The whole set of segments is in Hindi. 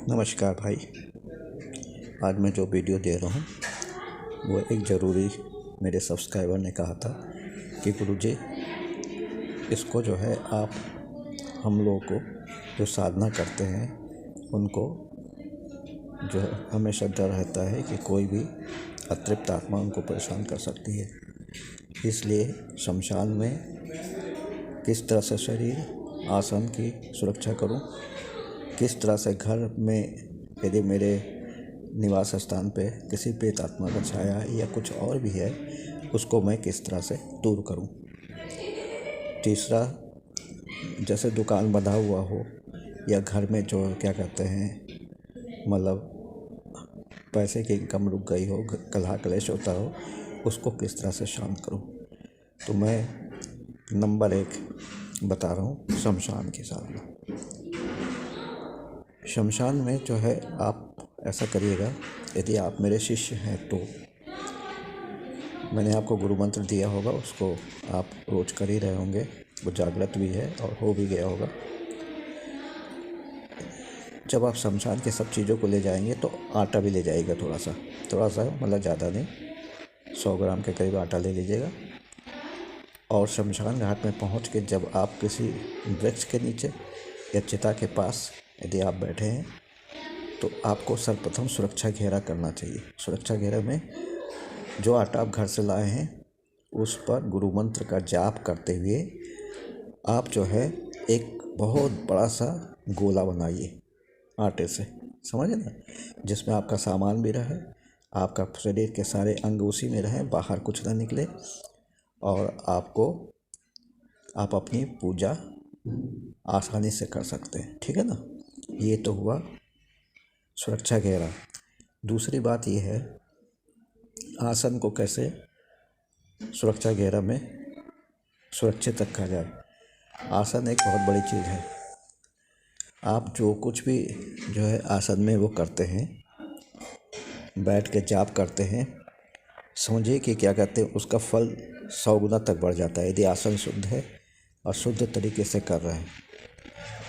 नमस्कार भाई। आज मैं जो वीडियो दे रहा हूँ वो एक ज़रूरी मेरे सब्सक्राइबर ने कहा था कि गुरुजी इसको जो है आप हम लोगों को जो साधना करते हैं उनको जो है हमेशा डर रहता है कि कोई भी अतृप्त आत्मा उनको परेशान कर सकती है। इसलिए शमशान में किस तरह से शरीर आसन की सुरक्षा करूं, किस तरह से घर में यदि मेरे निवास स्थान पे किसी प्रेत आत्मा का छाया या कुछ और भी है उसको मैं किस तरह से दूर करूं। तीसरा, जैसे दुकान बंधा हुआ हो या घर में जो क्या कहते हैं मतलब पैसे की इनकम रुक गई हो, कलह कलेश होता हो, उसको किस तरह से शांत करूं। तो मैं नंबर 1 बता रहा हूँ शमशान की साधना। शमशान में जो है आप ऐसा करिएगा, यदि आप मेरे शिष्य हैं तो मैंने आपको गुरु मंत्र दिया होगा, उसको आप रोज कर ही रहे होंगे, वो जागृत भी है और हो भी गया होगा। जब आप शमशान के सब चीज़ों को ले जाएंगे तो आटा भी ले जाइएगा, थोड़ा सा मतलब ज़्यादा नहीं, 100 ग्राम के करीब आटा ले लीजिएगा। और शमशान घाट में पहुंच के जब आप किसी वृक्ष के नीचे या चिता के पास यदि आप बैठे हैं तो आपको सर्वप्रथम सुरक्षा घेरा करना चाहिए। सुरक्षा घेरे में जो आटा आप घर से लाए हैं उस पर गुरु मंत्र का जाप करते हुए आप जो है एक बहुत बड़ा सा गोला बनाइए आटे से, समझे ना, जिसमें आपका सामान भी रहे, आपका शरीर के सारे अंग उसी में रहे, बाहर कुछ ना निकले, और आप अपनी पूजा आसानी से कर सकते हैं। ठीक है ना। ये तो हुआ सुरक्षा घेरा। दूसरी बात ये है आसन को कैसे सुरक्षा घेरा में सुरक्षित रखा जाए। आसन एक बहुत बड़ी चीज़ है। आप जो कुछ भी जो है आसन में वो करते हैं, बैठ के जाप करते हैं, समझिए कि क्या कहते हैं उसका फल 100 गुना तक बढ़ जाता है यदि आसन शुद्ध है और शुद्ध तरीके से कर रहे हैं।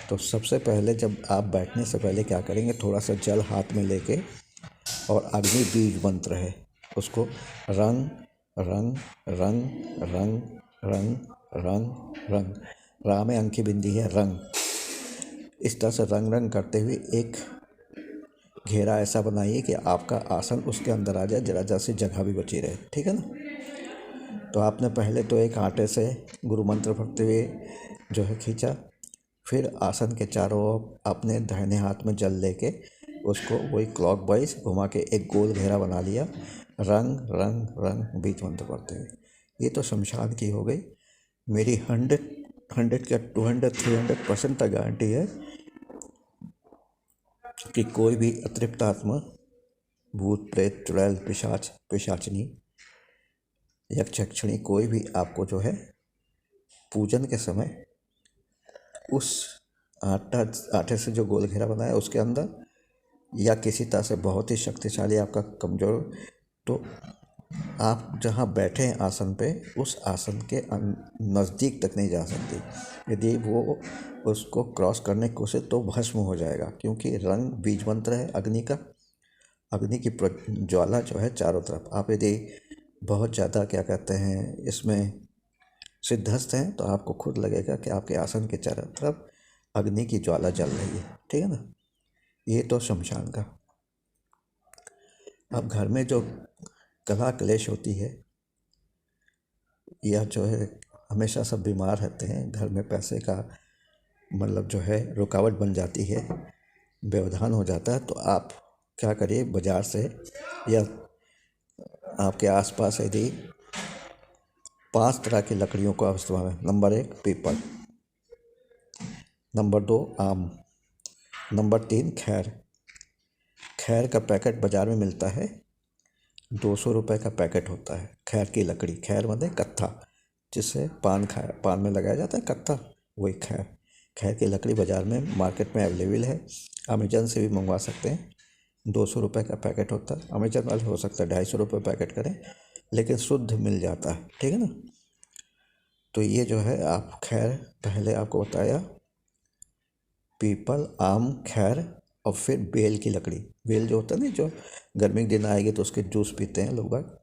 तो सबसे पहले जब आप बैठने से पहले क्या करेंगे, थोड़ा सा जल हाथ में लेके और अग्नि बीज मंत्र है उसको रंग रंग रंग रंग रंग रंग रंग रा में अंकी बिंदी है रंग, इस तरह से रंग रंग करते हुए एक घेरा ऐसा बनाइए कि आपका आसन उसके अंदर आ जाए, जरा सी जगह भी बची रहे। ठीक है ना। तो आपने पहले तो एक आटे से गुरु मंत्र पढ़ते हुए जो है खींचा, फिर आसन के चारों ओर अपने दाहिने हाथ में जल लेके उसको वही क्लॉक वाइज घुमा के एक गोल घेरा बना लिया, रंग रंग रंग बीज मंत्र पढ़ते हुए। ये तो शमशान की हो गई। मेरी 100 का 200 300% तक गारंटी है कि कोई भी अतृप्त आत्मा, भूत प्रेत चुड़ैल पिशाच पिशाचनी यक्ष यक्षिणी कोई भी आपको जो है पूजन के समय उस आटे से जो गोल घेरा बनाया उसके अंदर या किसी तरह से बहुत ही शक्तिशाली आपका कमज़ोर, तो आप जहाँ बैठे हैं आसन पे उस आसन के नज़दीक तक नहीं जा सकती। यदि वो उसको क्रॉस करने की कोशिश तो भस्म हो जाएगा, क्योंकि रंग बीज मंत्र है अग्नि का। अग्नि की ज्वाला जो है चारों तरफ, आप यदि बहुत ज़्यादा क्या कहते हैं इसमें सिद्धस्थ हैं तो आपको खुद लगेगा कि आपके आसन के चारों तरफ अग्नि की ज्वाला जल रही है। ठीक है ना। ये तो शमशान का। अब घर में जो कलह क्लेश होती है या जो है हमेशा सब बीमार रहते हैं, घर में पैसे का मतलब जो है रुकावट बन जाती है, व्यवधान हो जाता है, तो आप क्या करिए, बाज़ार से या आपके आसपास यदि 5 तरह की लकड़ियों का इस्तेमाल है। नंबर 1 पीपल, नंबर 2 आम, नंबर 3 खैर। खैर का पैकेट बाज़ार में मिलता है, 200 रुपये का पैकेट होता है खैर की लकड़ी। खैर मतलब कत्था, जिससे पान में लगाया जाता है कत्था, वही खैर। खैर की लकड़ी बाज़ार में मार्केट में अवेलेबल है, अमेजन से भी मंगवा सकते हैं। 200 रुपये का पैकेट होता है। अमेजन वाले हो सकता है 250 रुपये पैकेट करें, लेकिन शुद्ध मिल जाता है। ठीक है ना। तो ये जो है आप खैर, पहले आपको बताया पीपल, आम, खैर और फिर बेल की लकड़ी, बेल जो होता है ना, जो गर्मी के दिन आएगी तो उसके जूस पीते हैं लोग बाग,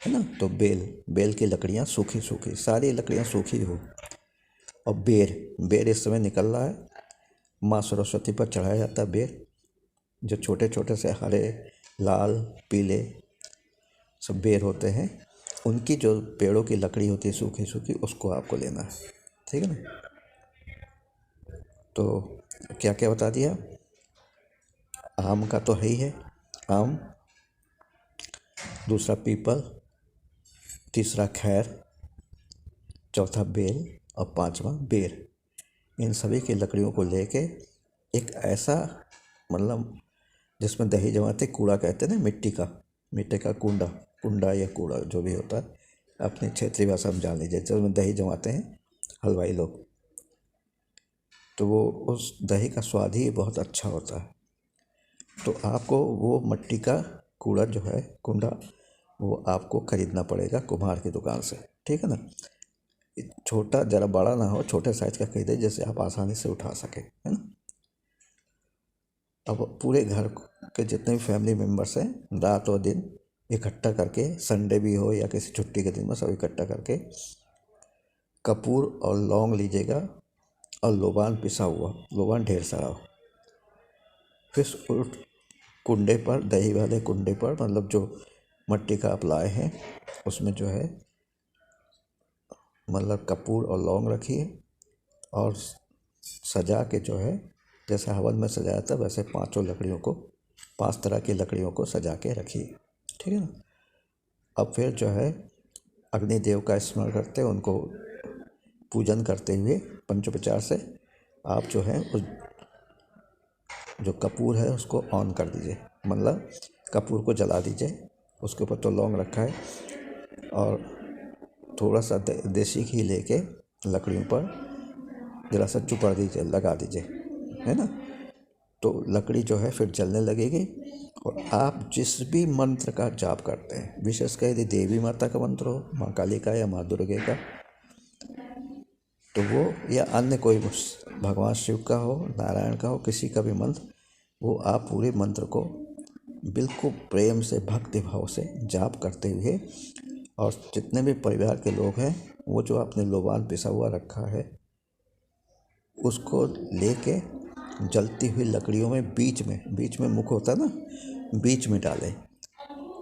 है ना। तो बेल की लकड़ियाँ सूखी सूखी, सारी लकड़ियाँ सूखी हो। और बेर इस समय निकल रहा है, माँ सरस्वती पर चढ़ाया जाता है बेर। जो छोटे छोटे से हरे, लाल, पीले सब बेर होते हैं, उनकी जो पेड़ों की लकड़ी होती है सूखी सूखी, उसको आपको लेना है, ठीक है ना। तो क्या क्या बता दिया। आम का तो है ही है, आम, दूसरा पीपल, तीसरा खैर, चौथा बेल और पांचवा बेर। इन सभी की लकड़ियों को लेके एक ऐसा, मतलब जिसमें दही जमाते, कूड़ा कहते हैं ना, मिट्टी का कुंडा या कूड़ा जो भी होता है, अपनी क्षेत्रीय भाषा में जान लीजिए, जिसमें दही जमाते हैं हलवाई लोग। तो वो उस दही का स्वाद ही बहुत अच्छा होता है। तो आपको वो मिट्टी का कूड़ा जो है, कुंडा, वो आपको खरीदना पड़ेगा कुम्हार की दुकान से, ठीक है ना। छोटा, ज़रा बड़ा ना हो, छोटे साइज का खरीदे जिससे आप आसानी से उठा सके, है ना। अब पूरे घर के जितने भी फैमिली मेम्बर्स हैं, रात और दिन इकट्ठा करके, संडे भी हो या किसी छुट्टी के दिन में, सब इकट्ठा करके कपूर और लौंग लीजिएगा और लोबान पिसा हुआ, लोबान ढेर सारा हो। फिर उस कुंडे पर, दही वाले कुंडे पर, मतलब जो मिट्टी का आप लाए हैं, उसमें जो है मतलब कपूर और लौंग रखिए और सजा के जो है, जैसे हवन में सजाया था वैसे पांचों लकड़ियों को, 5 तरह की लकड़ियों को सजा के रखिए, ठीक है ना। अब फिर जो है अग्निदेव का स्मरण करते, उनको पूजन करते हुए पंचोपचार से आप जो है उस जो कपूर है उसको ऑन कर दीजिए, मतलब कपूर को जला दीजिए। उसके ऊपर तो लौंग रखा है और थोड़ा सा देसी घी लेके लकड़ियों पर जरा सा चुपड़ दीजिए, लगा दीजिए, है ना। तो लकड़ी जो है फिर जलने लगेगी। और आप जिस भी मंत्र का जाप करते हैं, विशेषकर यदि देवी माता का मंत्र हो, माँ काली का या माँ दुर्गे का, तो वो, या अन्य कोई भगवान शिव का हो, नारायण का हो, किसी का भी मंत्र, वो आप पूरे मंत्र को बिल्कुल प्रेम से, भक्ति भाव से जाप करते हुए, और जितने भी परिवार के लोग हैं, वो जो आपने लोबान पिसा हुआ रखा है उसको लेके जलती हुई लकड़ियों में बीच में मुख होता है ना, बीच में डालें।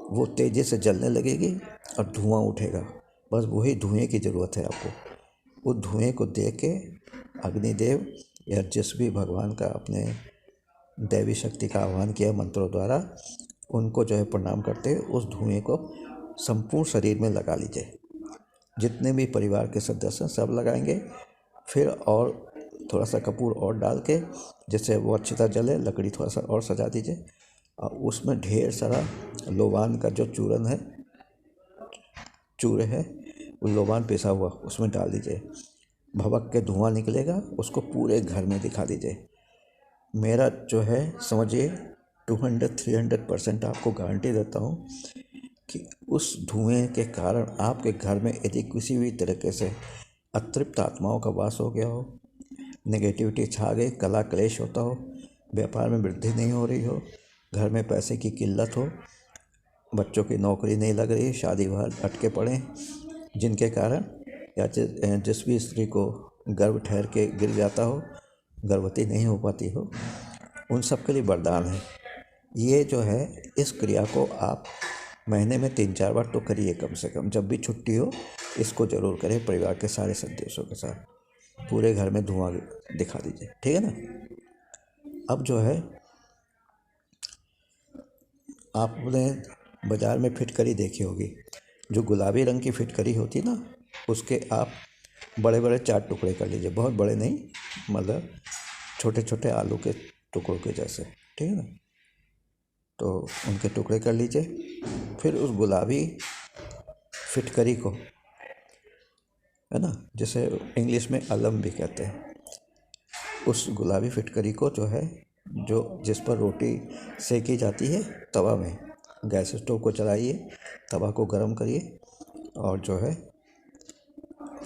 वो तेज़ी से जलने लगेगी और धुआं उठेगा। बस वही धुएं की ज़रूरत है आपको। उस धुएं को देख के अग्निदेव या जिस भी भगवान का अपने दैवी शक्ति का आह्वान किया मंत्रों द्वारा, उनको जो है प्रणाम करते हुए उस धुएं को संपूर्ण शरीर में लगा लीजिए। जितने भी परिवार के सदस्य हैं सब लगाएंगे। फिर और थोड़ा सा कपूर और डाल के, जिससे वो अच्छी तरह जले, लकड़ी थोड़ा सा और सजा दीजिए और उसमें ढेर सारा लोबान का जो चूरे है, वो लोबान पिसा हुआ उसमें डाल दीजिए। भभक के धुआं निकलेगा, उसको पूरे घर में दिखा दीजिए। मेरा जो है समझिए 200-300% आपको गारंटी देता हूँ कि उस धुएं के कारण आपके घर में यदि किसी भी तरीके से अतृप्त आत्माओं का वास हो गया हो, नेगेटिविटी छा गई, कला क्लेश होता हो, व्यापार में वृद्धि नहीं हो रही हो, घर में पैसे की किल्लत हो, बच्चों की नौकरी नहीं लग रही, शादी विवाह अटके पड़े, जिनके कारण या जिस भी स्त्री को गर्भ ठहर के गिर जाता हो, गर्भवती नहीं हो पाती हो, उन सब के लिए वरदान है। ये जो है, इस क्रिया को आप महीने में 3-4 बार तो करिए कम से कम। जब भी छुट्टी हो इसको ज़रूर करें परिवार के सारे सदस्यों के साथ। पूरे घर में धुआं दिखा दीजिए, ठीक है ना। अब जो है, आपने बाज़ार में फिटकरी देखी होगी, जो गुलाबी रंग की फिटकरी होती है ना, उसके आप बड़े बड़े 4 टुकड़े कर लीजिए। बहुत बड़े नहीं, मतलब छोटे छोटे आलू के टुकड़ों के जैसे, ठीक है ना। तो उनके टुकड़े कर लीजिए। फिर उस गुलाबी फिटकरी को, है ना, जिसे इंग्लिश में अलम भी कहते हैं, उस गुलाबी फिटकरी को जो है, जो जिस पर रोटी सेकी जाती है तवा में, गैस स्टोव को चलाइए, तवा को गर्म करिए और जो है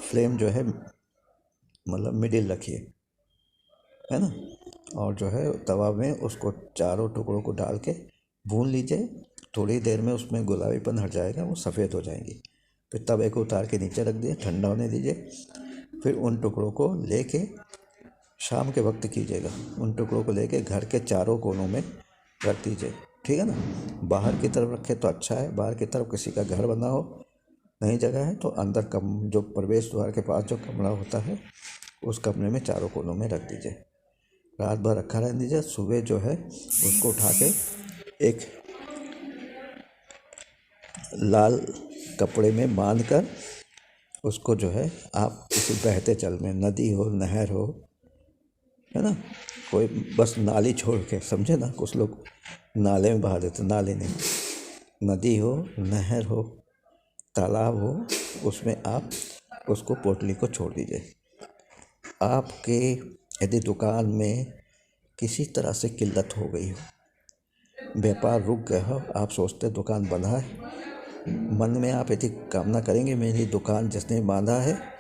फ्लेम जो है मतलब मिडिल रखिए, है ना। और जो है तवा में उसको चारों टुकड़ों को डाल के भून लीजिए। थोड़ी देर में उसमें गुलाबीपन हट जाएगा, वो सफ़ेद हो जाएंगी। फिर तवे को उतार के नीचे रख दिए, ठंडा होने दीजिए। फिर उन टुकड़ों को लेके शाम के वक्त कीजिएगा। उन टुकड़ों को लेके घर के चारों कोनों में रख दीजिए, ठीक है ना। बाहर की तरफ रखे तो अच्छा है, बाहर की तरफ किसी का घर बना हो, नहीं जगह है तो अंदर जो प्रवेश द्वार के पास जो कमरा होता है उस कमरे में चारों कोनों में रख दीजिए। रात भर रखा रहने दीजिए। सुबह जो है उसको उठा के एक लाल कपड़े में बांध कर उसको जो है आप किसी बहते जल में, नदी हो, नहर हो, है ना, कोई बस नाली छोड़ के, समझे ना, कुछ लोग नाले में बहा देते, नाले नहीं, नदी हो, नहर हो, तालाब हो, उसमें आप उसको पोटली को छोड़ दीजिए। आपके यदि दुकान में किसी तरह से किल्लत हो गई हो, व्यापार रुक गया हो, आप सोचते दुकान बंधा है, मन में आप यदि कामना करेंगे मेरी दुकान जिसने बांधा है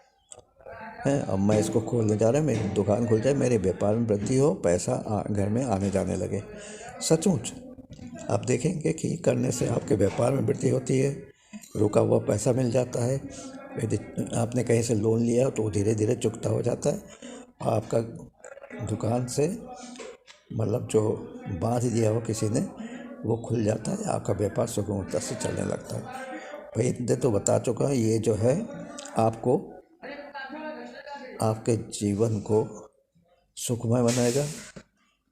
अब मैं इसको खोलने जा रहा हूँ, मेरी दुकान खुल जाए, मेरे व्यापार में वृद्धि हो, पैसा घर में आने जाने लगे। सचमुच आप देखेंगे कि करने से आपके व्यापार में वृद्धि होती है, रुका हुआ पैसा मिल जाता है। यदि आपने कहीं से लोन लिया हो तो वो धीरे धीरे चुकता हो जाता है। आपका दुकान से मतलब जो बांध दिया हो किसी ने वो खुल जाता है, आपका व्यापार सुगमता से चलने लगता है। भाई इतने तो बता चुका हूँ, ये जो है आपको आपके जीवन को सुखमय बनाएगा,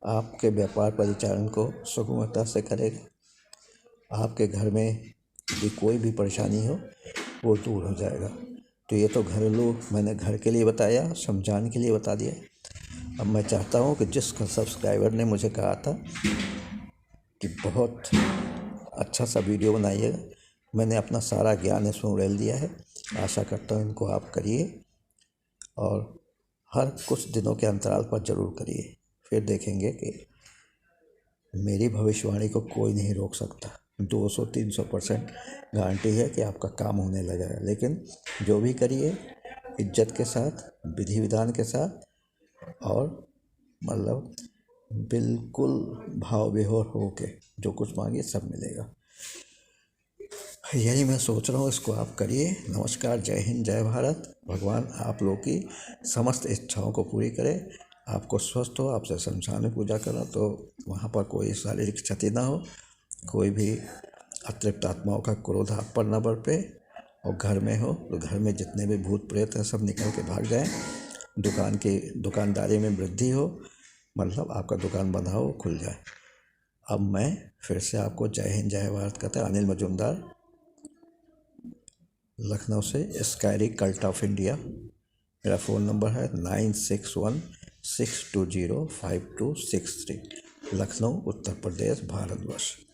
आपके व्यापार परिचालन को सुगमता से करेगा, आपके घर में यदि कोई भी परेशानी हो वो दूर हो जाएगा। तो ये तो घरेलू मैंने घर के लिए बताया, समझाने के लिए बता दिया। अब मैं चाहता हूँ कि जिस सब्सक्राइबर ने मुझे कहा था कि बहुत अच्छा सा वीडियो बनाइएगा, मैंने अपना सारा ज्ञान इसमें उड़ेल दिया है। आशा करता हूँ इनको आप करिए और हर कुछ दिनों के अंतराल पर ज़रूर करिए। फिर देखेंगे कि मेरी भविष्यवाणी को कोई नहीं रोक सकता। 200-300% गारंटी है कि आपका काम होने लगा है। लेकिन जो भी करिए इज्जत के साथ, विधि विधान के साथ और मतलब बिल्कुल भाव विभोर हो के जो कुछ मांगिए सब मिलेगा। यही मैं सोच रहा हूँ, इसको आप करिए। नमस्कार, जय हिंद, जय भारत। भगवान आप लोग की समस्त इच्छाओं को पूरी करे। आपको स्वस्थ हो, आपसे शमशान में पूजा करो तो वहाँ पर कोई शारीरिक क्षति ना हो, कोई भी अतृप्त आत्माओं का क्रोध आप पर न बरपे, और घर में हो तो घर में जितने भी भूत प्रेत हैं सब निकल के भाग जाएं। दुकानदारी में वृद्धि हो, मतलब आपका दुकान बंधा हो खुल जाए। अब मैं फिर से आपको जय हिंद जय भारत कहते हैं। अनिल मजूमदार, लखनऊ से, स्कायरी कल्ट ऑफ इंडिया। मेरा फ़ोन नंबर है 9616205263, लखनऊ उत्तर प्रदेश भारतवर्ष।